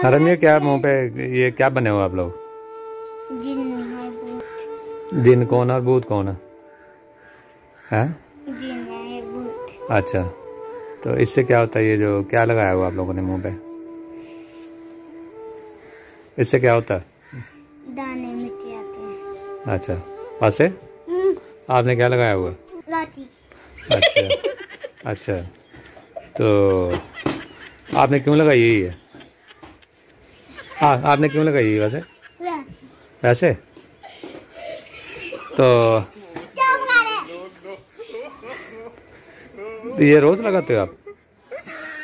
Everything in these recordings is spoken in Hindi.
हरम ये क्या मुंह पे ये क्या बने हो आप लोग? जिन और भूत। जिन कौन और भूत कौन है? हैं? जिन है भूत। अच्छा, तो इससे क्या होता है? ये जो क्या लगाया हुआ आप लोगों ने मुंह पे, इससे क्या होता है? दाने मिट्टी आते हैं। अच्छा, वैसे आपने क्या लगाया हुआ? लाठी। अच्छा अच्छा, तो आपने क्यों लगाई है ये? हाँ, आपने क्यों लगाई है वैसे? वैसे तो ये रोज लगाते हो आप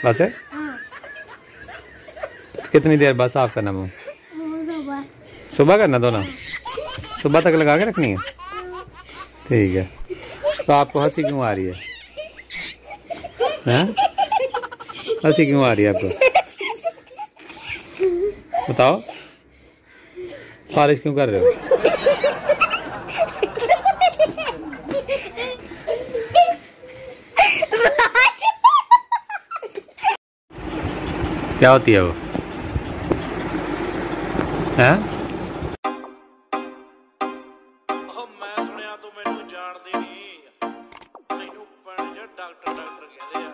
वैसे? कितनी देर बाद साफ करना मुंह? सुबह करना दोनों? सुबह तक लगा के रखनी है? ठीक है। तो आपको हंसी क्यों आ रही है? हैं? हंसी क्यों आ रही है आपको? बताओ, फारिश क्यों कर रहे हो? क्या होती है वो? हैं? ਮੈਂ ਸੁਣਿਆ ਤੂੰ ਮੈਨੂੰ ਜਾਣਦੀ ਨਹੀਂ ਮੈਨੂੰ ਪਿੰਡ 'ਚ ਡਾਕਟਰ ਕਹਿੰਦੇ ਆ